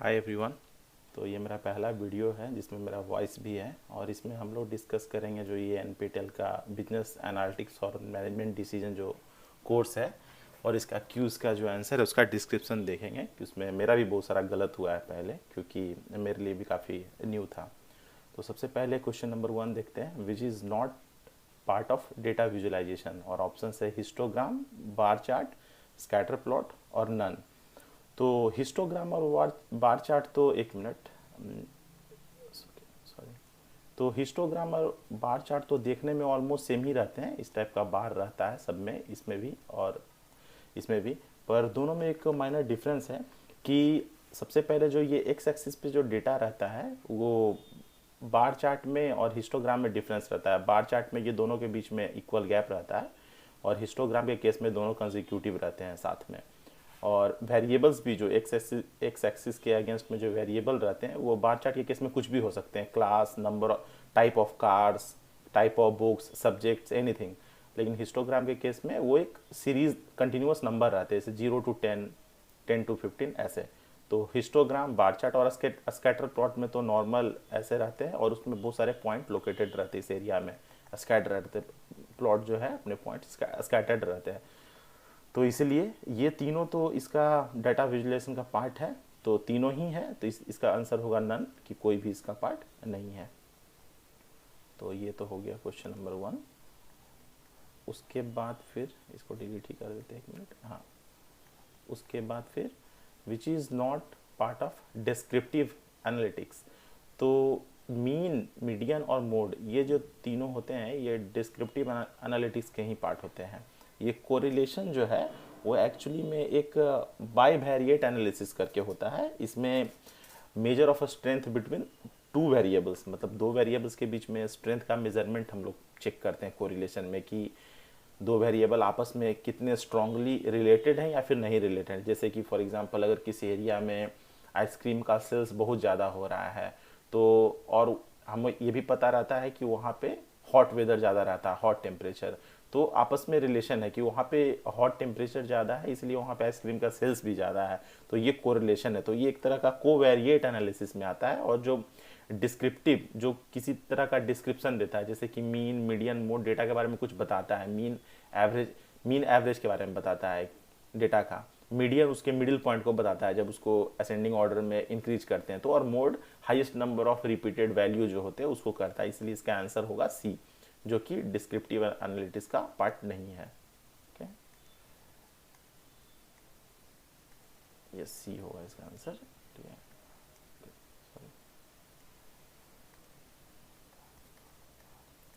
Hi everyone. तो ये मेरा पहला वीडियो है जिसमें मेरा वॉइस भी है और इसमें हम लोग डिस्कस करेंगे जो ये एनपीटीईएल का बिजनेस एनालिटिक्स और मैनेजमेंट डिसीजन जो कोर्स है और इसका क्यूज़ का जो आंसर है उसका डिस्क्रिप्शन देखेंगे कि उसमें मेरा भी बहुत सारा गलत हुआ है पहले, क्योंकि मेरे लिए भी काफ़ी न्यू था। तो सबसे पहले क्वेश्चन नंबर 1 देखते हैं, which is not part of data visualisation, और ऑप्शन है histogram, bar chart, scatter plot और नन। तो हिस्टोग्राम और बार चार्ट तो एक मिनट, सॉरी। तो हिस्टोग्राम और बार चार्ट तो देखने में ऑलमोस्ट सेम ही रहते हैं, इस टाइप का बार रहता है सब में, इसमें भी और इसमें भी। पर दोनों में एक माइनर डिफरेंस है कि सबसे पहले जो ये एक्स एक्सिस पे जो डेटा रहता है वो बार चार्ट में और हिस्टोग्राम में डिफरेंस रहता है। बार चार्ट में ये दोनों के बीच में इक्वल गैप रहता है और हिस्टोग्राम के केस में दोनों कंसेक्यूटिव रहते हैं साथ में। और वेरिएबल्स भी जो एक्स एक्सिस के अगेंस्ट में जो वेरिएबल रहते हैं वो बार चार्ट के केस में कुछ भी हो सकते हैं, class, number, type of cars, type of books, subjects, anything. लेकिन हिस्टोग्राम के केस में वो एक सीरीज कंटिन्यूस नंबर रहते हैं, जैसे 0 to 10, 10 to 15 ऐसे। तो हिस्टोग्राम, बार चार्ट और स्कैटर प्लॉट में तो नॉर्मल ऐसे रहते हैं और उसमें बहुत सारे पॉइंट लोकेटेड रहते हैं इस एरिया में। स्कैटर रहते, प्लॉट जो है अपने पॉइंट स्कैटर्ड रहते हैं। तो इसलिए ये तीनों तो इसका डाटा विजुअलाइजेशन का पार्ट है, तो तीनों ही है। तो इसका आंसर होगा नन, कि कोई भी इसका पार्ट नहीं है। तो ये तो हो गया क्वेश्चन नंबर 1। उसके बाद फिर इसको डिलीट ही कर देते हैं, एक मिनट। हाँ, उसके बाद फिर विच is not part of descriptive analytics. तो मीन, मीडियन और मोड, ये जो तीनों होते हैं ये डिस्क्रिप्टिव एनालिटिक्स के ही पार्ट होते हैं। ये कोरिलेशन जो है वो एक्चुअली में एक बाइवेरिएट एनालिसिस करके होता है। इसमें measure of strength between two variables, मतलब दो वेरिएबल्स के बीच में स्ट्रेंथ का मेजरमेंट हम लोग चेक करते हैं कोरिलेशन में, कि दो वेरिएबल आपस में कितने स्ट्रांगली रिलेटेड हैं या फिर नहीं रिलेटेड। जैसे कि फॉर एग्जांपल अगर किसी एरिया में आइसक्रीम का सेल्स बहुत ज़्यादा हो रहा है तो, और हमें ये भी पता रहता है कि वहाँ पे हॉट वेदर ज़्यादा रहता है, हॉट टेम्परेचर, तो आपस में रिलेशन है कि वहाँ पे हॉट टेम्परेचर ज़्यादा है इसलिए वहाँ पे आइसक्रीम का सेल्स भी ज़्यादा है। तो ये कोरिलेशन है। तो ये एक तरह का कोवेरिएट एनालिसिस में आता है। और जो डिस्क्रिप्टिव, जो किसी तरह का डिस्क्रिप्शन देता है, जैसे कि मीन, मीडियन, मोड, डेटा के बारे में कुछ बताता है। मीन एवरेज के बारे में बताता है डेटा का। मीडियन उसके मिडिल पॉइंट को बताता है जब उसको असेंडिंग ऑर्डर में इंक्रीज करते हैं तो। और mode highest number of repeated value जो होते हैं उसको करता है। इसलिए इसका आंसर होगा सी, जो कि डिस्क्रिप्टिव एनालिटिक्स का पार्ट नहीं है। ओके, ये सी होगा इसका आंसर। ठीक है,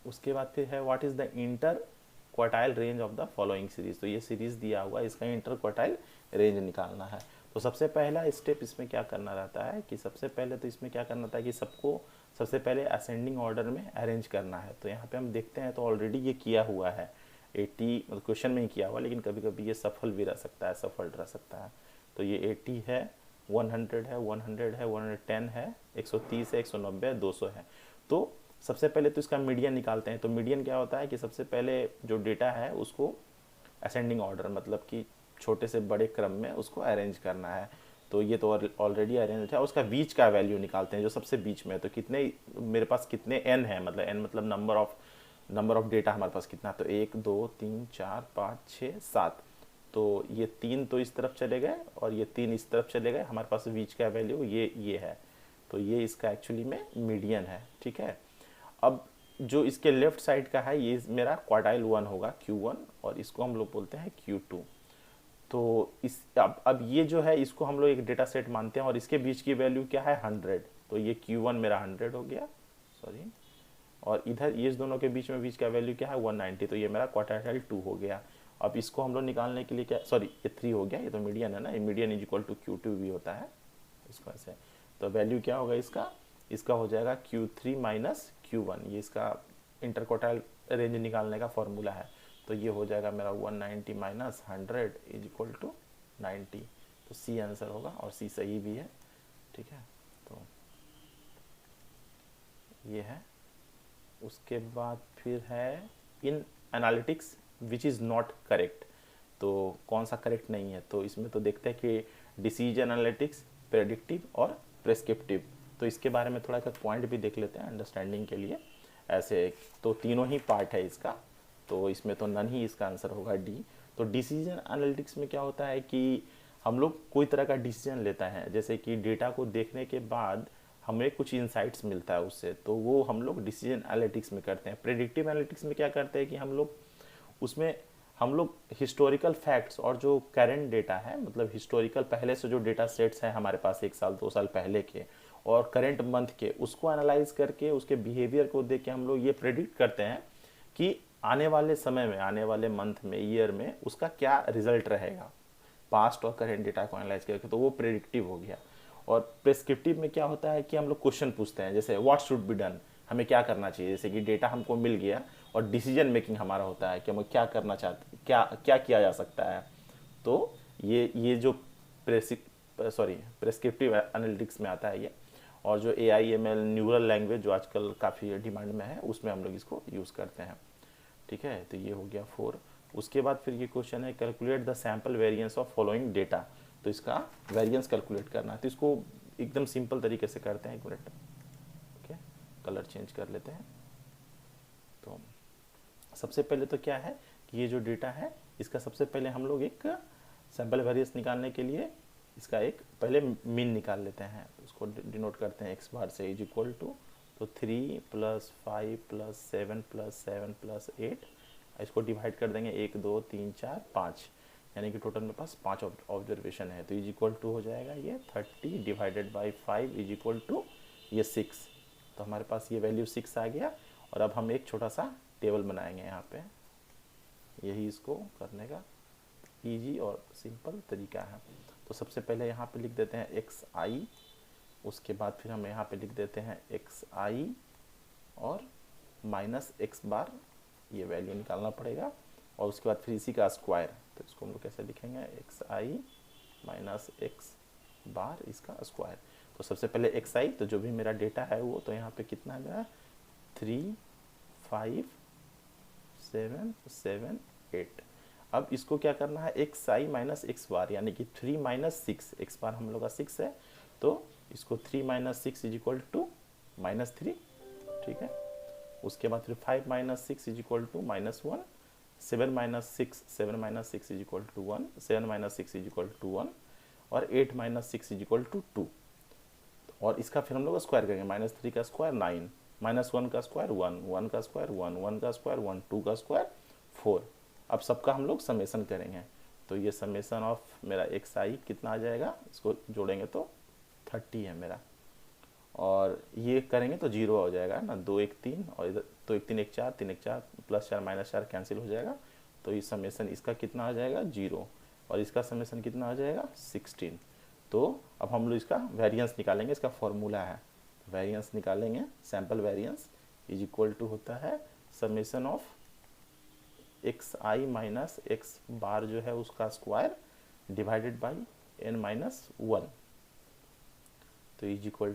उसके बाद फिर है what is the inter quartile range of the following series. तो ये सीरीज दिया हुआ, इसका इंटर क्वार्टाइल रेंज निकालना है। तो सबसे पहला स्टेप इसमें क्या करना रहता है कि सबसे पहले तो इसमें क्या करना था कि सबको सबसे पहले असेंडिंग ऑर्डर में अरेंज करना है। तो यहाँ पे हम देखते हैं तो ऑलरेडी ये किया हुआ है 80, मतलब क्वेश्चन में ही किया हुआ, लेकिन कभी कभी ये सफल भी रह सकता है, सफल रह सकता है। तो ये 80 है, 100 है, 100 है, 110 है, 130 है, 190 है, 200 है। तो सबसे पहले तो इसका मीडियन निकालते हैं। तो मीडियन क्या होता है कि सबसे पहले जो डेटा है उसको असेंडिंग ऑर्डर, मतलब कि छोटे से बड़े क्रम में उसको अरेंज करना है। तो ये तो ऑलरेडी अरेंज है। उसका बीच का वैल्यू निकालते हैं जो सबसे बीच में है। तो कितने मेरे पास कितने एन है, मतलब एन मतलब नंबर ऑफ डेटा हमारे पास कितना। तो 1 2 3 4 5 6 7। तो ये 3 तो इस तरफ चले गए और ये 3 इस तरफ चले गए। हमारे पास बीच का वैल्यू ये है। तो ये इसका एक्चुअली में मीडियन है। ठीक है, अब जो इसके लेफ्ट साइड का है ये मेरा क्वार्टाइल 1 होगा, Q1, और इसको हम लोग बोलते हैं Q2। तो इस अब ये जो है इसको हम लोग एक डेटा सेट मानते हैं और इसके बीच की वैल्यू क्या है, 100। तो ये Q1 मेरा 100 हो गया, सॉरी। और इधर ये दोनों के बीच का वैल्यू क्या है, 190। तो ये मेरा क्वार्टाइल 2 हो गया। अब इसको हम लोग निकालने के लिए क्या, सॉरी ये 3 हो गया, ये तो मीडियन है ना, ये median is equal to Q2 भी होता है इसको ऐसे। तो वैल्यू क्या होगा इसका हो जाएगा Q3 माइनस Q1। ये इसका इंटरक्वार्टाइल रेंज निकालने का फॉर्मूला है। तो ये हो जाएगा मेरा 190 माइनस 100 इज इक्वल टू 90। तो सी आंसर होगा और सी सही भी है। ठीक है, तो ये है। उसके बाद फिर है in analytics which is not correct. तो कौन सा करेक्ट नहीं है, तो इसमें तो देखते हैं कि डिसीजन एनालिटिक्स, प्रेडिक्टिव और प्रेस्क्रिप्टिव। तो इसके बारे में थोड़ा सा पॉइंट भी देख लेते हैं अंडरस्टैंडिंग के लिए। ऐसे तो तीनों ही पार्ट है इसका, तो इसमें तो नन ही इसका आंसर होगा डी। तो डिसीजन एनालिटिक्स में क्या होता है कि हम लोग कोई तरह का डिसीजन लेता है, जैसे कि डेटा को देखने के बाद हमें कुछ इंसाइट्स मिलता है उससे, तो वो हम लोग डिसीजन एनालिटिक्स में करते हैं। प्रेडिक्टिव एनालिटिक्स में क्या करते हैं कि हम लोग हिस्टोरिकल फैक्ट्स और जो करंट डेटा है, मतलब हिस्टोरिकल पहले से जो डेटा सेट्स हैं हमारे पास 1 साल 2 साल पहले के और करंट मंथ के, उसको एनालाइज करके उसके बिहेवियर को देख के हम लोग ये प्रेडिक्ट करते हैं कि आने वाले समय में, आने वाले मंथ में, ईयर में उसका क्या रिजल्ट रहेगा। पास्ट और करेंट डेटा को एनालाइज करके, तो वो प्रेडिक्टिव हो गया। और प्रेस्क्रिप्टिव में क्या होता है कि हम लोग क्वेश्चन पूछते हैं, जैसे व्हाट शुड बी डन, हमें क्या करना चाहिए। जैसे कि डेटा हमको मिल गया और डिसीजन मेकिंग हमारा होता है कि हमें क्या करना चाहते, क्या क्या किया जा सकता है। तो ये जो प्रेस्क्रिप्टिव एनालिटिक्स में आता है ये। और जो AIML न्यूरल लैंग्वेज जो आजकल काफ़ी डिमांड में है, उसमें हम लोग इसको यूज़ करते हैं। ठीक है, तो ये हो गया 4। उसके बाद फिर ये क्वेश्चन है calculate the sample variance of following data. तो इसका वेरिएंस कैलकुलेट करना है, तो इसको एकदम सिंपल तरीके से करते हैं। 1 मिनट, ठीक है, कलर चेंज कर लेते हैं। तो सबसे पहले तो क्या है कि ये जो डेटा है इसका सबसे पहले हम लोग एक सैम्पल वेरिएंस निकालने के लिए इसका एक पहले मीन निकाल लेते हैं। उसको डिनोट करते हैं x बार से, इज इक्वल टू, तो 3 + 5 + 7 + 7 + 8, इसको डिवाइड कर देंगे 1 2 3 4 5, यानी कि टोटल मेरे पास 5 ऑब्जर्वेशन है। तो इज इक्वल टू हो जाएगा ये 30 divided by 5 is equal to ये 6। तो हमारे पास ये वैल्यू 6 आ गया। और अब हम एक छोटा सा टेबल बनाएंगे यहाँ पे, यही इसको करने का ईजी और सिंपल तरीका है। तो सबसे पहले यहाँ पे लिख देते हैं xi, उसके बाद फिर हम यहाँ पे लिख देते हैं xi और माइनस x बार, ये वैल्यू निकालना पड़ेगा। और उसके बाद फिर इसी का स्क्वायर, तो इसको हम लोग कैसे लिखेंगे, xi माइनस x बार इसका स्क्वायर। तो सबसे पहले xi, तो जो भी मेरा डेटा है वो, तो यहाँ पे कितना है मेरा 3 5 7 7 8। अब इसको क्या करना है, xi माइनस x बार, यानी कि 3 माइनस 6, x बार हम लोग का 6 है, तो इसको 3 माइनस 6 इज इक्वल टू -3, ठीक है। उसके बाद फिर 5 minus 6 is equal to -1, 7 minus 6 is equal to 1, 7 minus 6 is equal to 1, और 8 माइनस 6 इज इक्वल टू 2। और इसका फिर हम लोग स्क्वायर करेंगे, -3 का स्क्वायर 9, -1 का स्क्वायर 1, 1 का स्क्वायर 1, 1 का स्क्वायर 1, 2 का स्क्वायर 4। अब सबका हम लोग समेसन करेंगे, तो ये समेसन ऑफ मेरा xi कितना आ जाएगा, इसको जोड़ेंगे तो 30 है मेरा। और ये करेंगे तो 0 हो जाएगा ना, 2 1 3, और इधर 2 1 3 1 4, 3 1 4, +4 -4 कैंसिल हो जाएगा। तो ये समेसन इसका कितना आ जाएगा 0, और इसका समेसन कितना आ जाएगा 16। तो अब हम लोग इसका वेरिएंस निकालेंगे, इसका फॉर्मूला है वेरिएंस निकालेंगे। Sample variance is equal to होता है summation of xi minus x bar जो है उसका स्क्वायर डिवाइडेड बाई n-1। तो इज इक्वल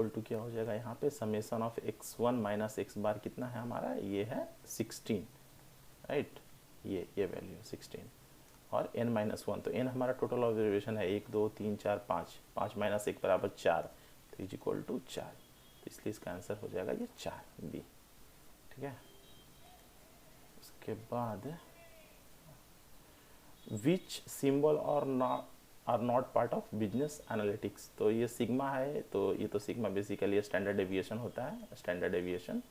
टू क्या हो जाएगा यहाँ पे, summation of x1 minus x बार कितना है हमारा, ये है 16, राइट, ये वैल्यू 16, और n-1, तो n हमारा टोटल ऑब्जर्वेशन है 1 2 3 4 5, 5 माइनस 1 बराबर 4, तो इज इक्वल टू 4। तो इसलिए इसका आंसर हो जाएगा ये 4 बी, ठीक है। उसके बाद विच सिंबल और are not part of business analytics. तो ये सिग्मा है, तो ये तो सिग्मा बेसिकली स्टैंडर्ड डेविएशन होता है, स्टैंडर्ड डेविएशन।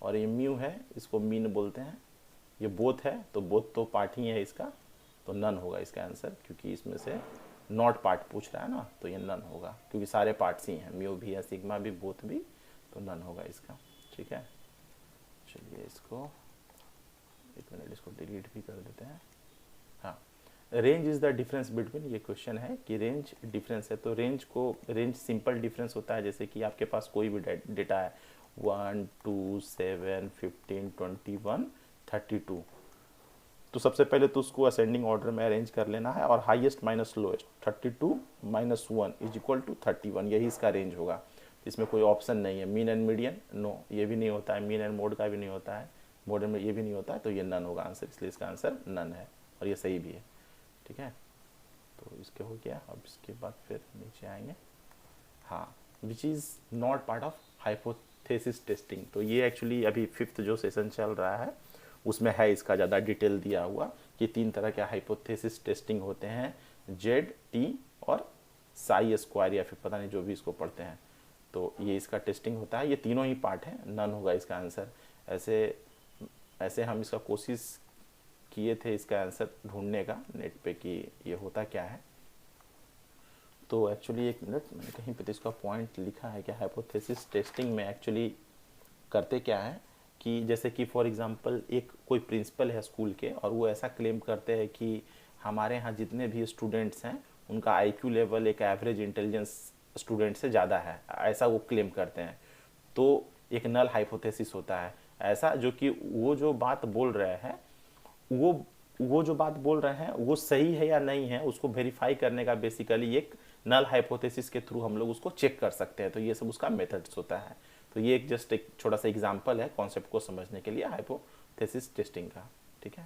और ये म्यू है, इसको मीन बोलते हैं। ये बोथ है, तो बोथ तो पार्ट ही है इसका, तो नन होगा इसका आंसर, क्योंकि इसमें से नॉट पार्ट पूछ रहा है ना, तो ये नन होगा, क्योंकि सारे पार्ट्स ही हैं, म्यू भी है, सिग्मा भी, बोथ भी, तो नन होगा इसका, ठीक है। चलिए इसको 1 मिनट, इसको डिलीट भी कर देते हैं। हाँ, range is the difference between, ये क्वेश्चन है कि रेंज डिफरेंस है, तो रेंज सिंपल डिफरेंस होता है, जैसे कि आपके पास कोई भी डेटा है 1 2 7 15 21 32, तो सबसे पहले तो उसको असेंडिंग ऑर्डर में अरेंज कर लेना है, और highest minus lowest 32 - 1 is equal to 31, यही इसका रेंज होगा। इसमें कोई ऑप्शन नहीं है, मीन एंड मीडियन नो, ये भी नहीं होता है, मीन एंड मोड का भी नहीं होता है, मोड में ये भी नहीं होता है, तो ये नन होगा आंसर, इसलिए इसका आंसर नन है, और ये सही भी है, ठीक है। तो इसके हो गया। अब इसके बाद फिर नीचे आएंगे, हाँ, विच is not part of hypothesis testing. तो ये एक्चुअली अभी 5th जो सेशन चल रहा है उसमें है इसका ज़्यादा डिटेल दिया हुआ कि 3 तरह के हाइपोथेसिस टेस्टिंग होते हैं, जेड, टी और साई स्क्वायर, या फिर पता नहीं जो भी इसको पढ़ते हैं। तो ये इसका टेस्टिंग होता है, ये तीनों ही पार्ट हैं, नन होगा इसका आंसर। ऐसे ऐसे हम इसका कोशिश किए थे इसका आंसर ढूंढने का नेट पे कि ये होता क्या है। तो एक्चुअली एक मिनट, मैंने कहीं पे तो इसका पॉइंट लिखा है कि हाइपोथेसिस टेस्टिंग में एक्चुअली करते क्या है कि जैसे कि फॉर एग्जांपल एक कोई प्रिंसिपल है स्कूल के और वो ऐसा क्लेम करते हैं कि हमारे यहाँ जितने भी स्टूडेंट्स हैं उनका आईक्यू लेवल एक एवरेज इंटेलिजेंस स्टूडेंट से ज़्यादा है, ऐसा वो क्लेम करते हैं। तो एक नल हाइपोथेसिस होता है ऐसा, जो कि वो जो बात बोल रहे हैं वो जो बात बोल रहे हैं वो सही है या नहीं है उसको वेरीफाई करने का बेसिकली एक नल हाइपोथेसिस के थ्रू हम लोग उसको चेक कर सकते हैं। तो ये सब उसका मेथड्स होता है। तो ये एक जस्ट एक छोटा सा एग्जांपल है कॉन्सेप्ट को समझने के लिए हाइपोथेसिस टेस्टिंग का, ठीक है।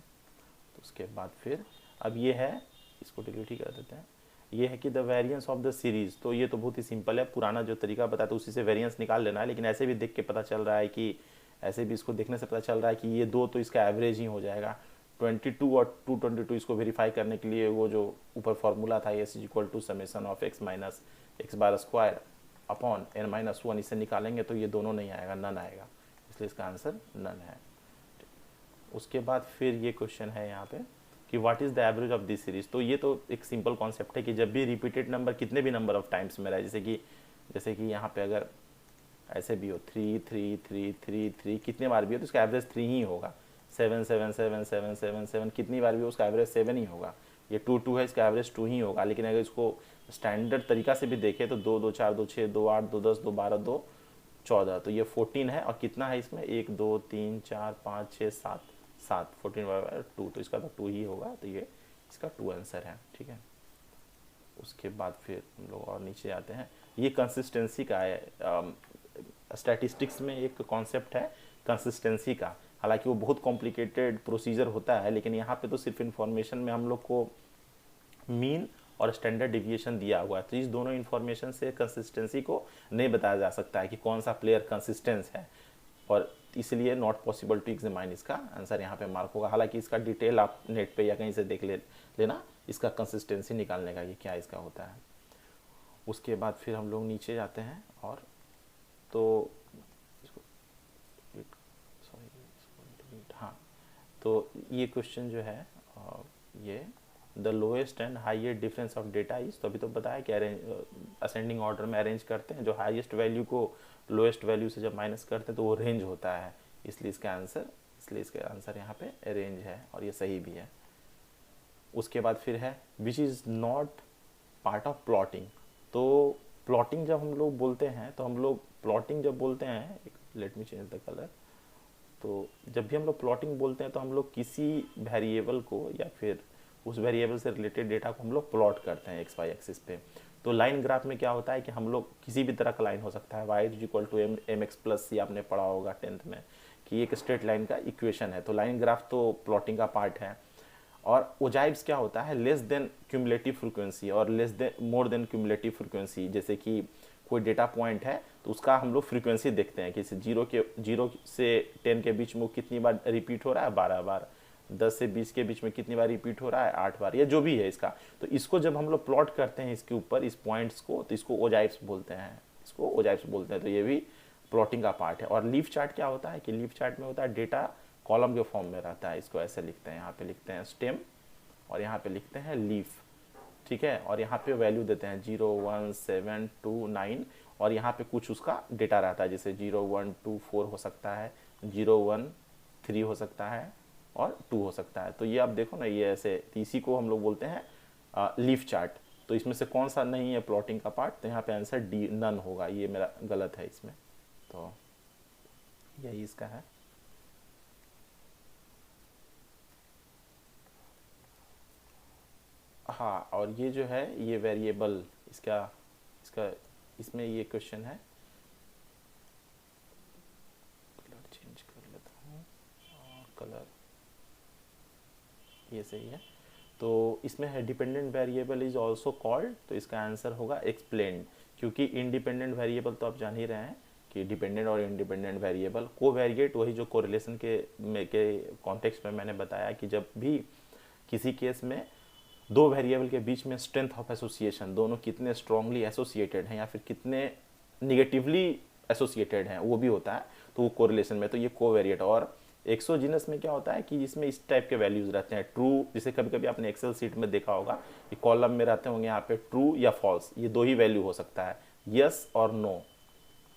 तो उसके बाद फिर अब ये है, इसको डिलीट ही कर देते हैं, ये है कि the variance of the series. तो ये तो बहुत ही सिंपल है, पुराना जो तरीका बताया तो उसी से वेरिएंस निकाल लेना है, लेकिन ऐसे भी देख के पता चल रहा है कि ऐसे भी इसको देखने से पता चल रहा है कि ये दो तो इसका एवरेज ही हो जाएगा। 22 और 222 इसको वेरीफाई करने के लिए वो जो ऊपर फॉर्मूला था S equal to summation of X minus X bar square upon N minus 1, इसे निकालेंगे तो ये दोनों नहीं आएगा, नन आएगा, इसलिए इसका आंसर नन है। उसके बाद फिर ये क्वेश्चन है यहाँ पे कि what is the average of this series. तो ये तो एक सिंपल कॉन्सेप्ट है कि जब भी रिपीटेड नंबर कितने भी नंबर ऑफ टाइम्स में रहे, जैसे कि यहाँ पे अगर ऐसे भी हो 3 3 3 3 3 कितने बार भी हो तो इसका एवरेज 3 ही होगा। 7 7 7 7 7 7 कितनी बार भी हो उसका एवरेज 7 ही होगा। ये 2 2 है, इसका एवरेज 2 ही होगा। लेकिन अगर इसको स्टैंडर्ड तरीका से भी देखें तो 2 2 4 2 6 2 8 2 10 2 12 2 14, तो ये 14 है। और कितना है इसमें 1 2 3 4 5 6 7 7, 14/2, तो इसका तो 2 ही होगा। तो ये इसका 2 आंसर है, ठीक है। उसके बाद फिर हम लोग और नीचे आते हैं, ये कंसिस्टेंसी का है। स्टैटिस्टिक्स में एक कॉन्सेप्ट है कंसिस्टेंसी का, हालांकि वो बहुत कॉम्प्लिकेटेड प्रोसीजर होता है, लेकिन यहाँ पे तो सिर्फ इन्फॉर्मेशन में हम लोग को मीन और स्टैंडर्ड डिविएशन दिया हुआ है। तो इस दोनों इन्फॉर्मेशन से कंसिस्टेंसी को नहीं बताया जा सकता है कि कौन सा प्लेयर कंसिस्टेंस है, और इसलिए नॉट पॉसिबल टू एग्जामाइन, इसका आंसर यहाँ पे मार्क होगा। हालांकि इसका डिटेल आप नेट पे या कहीं से देख लेना इसका कंसिस्टेंसी निकालने का कि क्या इसका होता है। उसके बाद फिर हम लोग नीचे जाते हैं और तो हाँ, तो ये क्वेश्चन जो है ये the lowest and highest difference of data is, तो अभी तो बताया कि असेंडिंग ऑर्डर में अरेंज करते हैं, जो हाईएस्ट वैल्यू को लोएस्ट वैल्यू से जब माइनस करते हैं तो वो रेंज होता है, इसलिए इसका आंसर यहाँ पे रेंज है और ये सही भी है। उसके बाद फिर है विच is not part of plotting. तो प्लॉटिंग जब हम लोग बोलते हैं तो हम लोग प्लॉटिंग जब बोलते हैं, let me change the colour, तो जब भी हम लोग प्लॉटिंग बोलते हैं तो हम लोग किसी वेरिएबल को या फिर उस वेरिएबल से रिलेटेड डेटा को हम लोग प्लॉट करते हैं एक्स वाई एक्सिस पे। तो लाइन ग्राफ में क्या होता है कि हम लोग किसी भी तरह का लाइन हो सकता है, Y is equal to M X plus, ये आपने पढ़ा होगा 10th में कि एक स्ट्रेट लाइन का इक्वेशन है। तो लाइन ग्राफ तो प्लॉटिंग का पार्ट है। और ओजाइब्स क्या होता है, लेस देन क्यूमुलेटिव फ्रीक्वेंसी और मोर देन क्यूमुलेटिव फ्रीक्वेंसी। जैसे कि कोई डेटा पॉइंट है तो उसका हम लोग फ्रीक्वेंसी देखते हैं कि 0 से 10 के बीच में कितनी बार रिपीट हो रहा है, 12 बार, 10 से 20 के बीच में कितनी बार रिपीट हो रहा है, 8 बार, या जो भी है इसका। तो इसको जब हम लोग प्लॉट करते हैं इसके ऊपर इस पॉइंट्स को, तो इसको ओजाइब्स बोलते हैं। तो ये भी प्लॉटिंग का पार्ट है। और लीफ चार्ट क्या होता है कि लीफ चार्ट में होता है डेटा कॉलम के फॉर्म में रहता है, इसको ऐसे लिखते हैं, यहाँ पे लिखते हैं स्टेम और यहाँ पे लिखते हैं लीफ, ठीक है। और यहाँ पे वैल्यू देते हैं 0 1 7 2 9 और यहाँ पे कुछ उसका डेटा रहता है, जैसे 0 1 2 4 हो सकता है, 0 1 3 हो सकता है और 2 हो सकता है। तो ये आप देखो ना, ये ऐसे, इसी को हम लोग बोलते हैं लीफ चार्ट। तो इसमें से कौन सा नहीं है प्लॉटिंग का पार्ट, तो यहाँ पे आंसर डी नन होगा, ये मेरा गलत है इसमें, तो यही इसका है। हाँ, और ये जो है ये वेरिएबल इसका इसका इसमें ये क्वेश्चन है, कलर चेंज कर लेता हूँ, कलर ये सही है। तो इसमें है dependent variable is also called, तो इसका आंसर होगा एक्सप्लेन्ड, क्योंकि इंडिपेंडेंट वेरिएबल तो आप जान ही रहे हैं कि डिपेंडेंट और इंडिपेंडेंट वेरिएबल कोवेरिएट, वही जो कोरिलेशन के कॉन्टेक्स्ट में मैंने बताया कि जब भी किसी केस में दो वेरिएबल के बीच में स्ट्रेंथ ऑफ एसोसिएशन, दोनों कितने स्ट्रांगली एसोसिएटेड हैं या फिर कितने निगेटिवली एसोसिएटेड हैं वो भी होता है, तो वो कोरिलेशन में, तो ये कोवेरिएट। और एक्सोजीनस में क्या होता है कि इसमें इस टाइप के वैल्यूज रहते हैं, ट्रू, जैसे कभी कभी आपने एक्सेल सीट में देखा होगा कि कॉलम में रहते होंगे यहाँ पे ट्रू या फॉल्स, ये दो ही वैल्यू हो सकता है, यस और नो,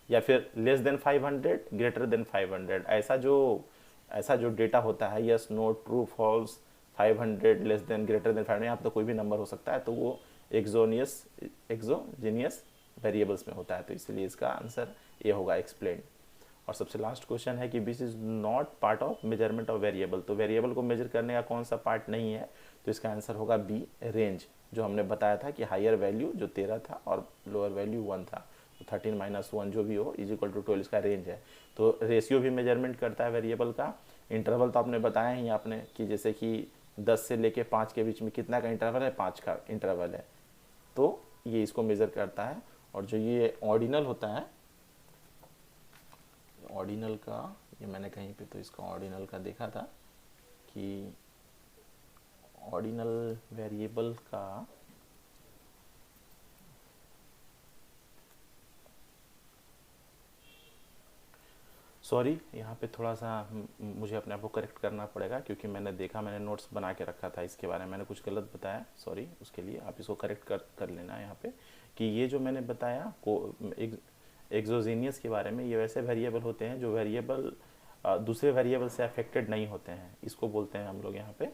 या फिर लेस देन 500 ग्रेटर देन 500, ऐसा जो डेटा होता है, yes no true false 500 less than greater than 500, यहाँ पे तो कोई भी नंबर हो सकता है, तो वो एक्सोजीनियस वेरिएबल्स में होता है, तो इसलिए इसका आंसर ये होगा एक्सप्लेन। और सबसे लास्ट क्वेश्चन है कि this is not part of measurement of variable, तो वेरिएबल को मेजर करने का कौन सा पार्ट नहीं है, तो इसका आंसर होगा बी, रेंज, जो हमने बताया था कि हायर वैल्यू जो 13 था और लोअर वैल्यू 1 था, तो 13 - 1 जो भी हो इज इक्वल टू 12, इसका रेंज है। तो रेशियो भी मेजरमेंट करता है वेरिएबल का। इंटरवल तो आपने बताया ही आपने कि जैसे कि 10 से लेके 5 के बीच में कितना का इंटरवल है, 5 का इंटरवल है, तो ये इसको मेजर करता है। और जो ये ऑर्डिनल होता है, ऑर्डिनल का, ये मैंने कहीं पे तो इसका ऑर्डिनल का देखा था कि ऑर्डिनल वेरिएबल का सॉरी, यहाँ पे थोड़ा सा मुझे अपने आप को करेक्ट करना पड़ेगा, क्योंकि मैंने देखा, मैंने नोट्स बना के रखा था इसके बारे में, मैंने कुछ गलत बताया, सॉरी उसके लिए। आप इसको करेक्ट कर लेना यहाँ पे कि ये जो मैंने बताया को एक्सोजीनियस के बारे में, ये वैसे वेरिएबल होते हैं जो वेरिएबल दूसरे वेरिएबल से अफेक्टेड नहीं होते हैं, इसको बोलते हैं हम लोग यहाँ पे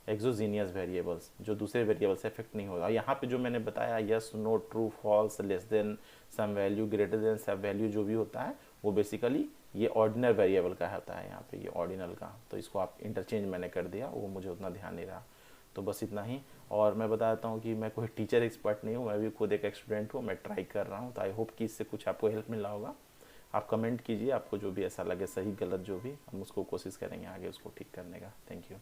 एक्सोजीनियस वेरिएबल्स, जो दूसरे वेरिएबल से अफेक्ट नहीं होगा। यहाँ पे जो मैंने बताया yes no true false less than some value greater than some value जो भी होता है, वो बेसिकली ये ऑर्डिनल वेरिएबल का होता है, यहाँ पे ये ऑर्डिनल का, तो इसको आप इंटरचेंज मैंने कर दिया, वो मुझे उतना ध्यान नहीं रहा। तो बस इतना ही। और मैं बता देता हूँ कि मैं कोई टीचर एक्सपर्ट नहीं हूँ, मैं भी खुद एक स्टूडेंट हूँ, मैं ट्राई कर रहा हूँ, तो आई होप कि इससे कुछ आपको हेल्प मिला होगा। आप कमेंट कीजिए, आपको जो भी ऐसा लगे सही गलत जो भी, हम उसको कोशिश करेंगे आगे उसको ठीक करने का। Thank you.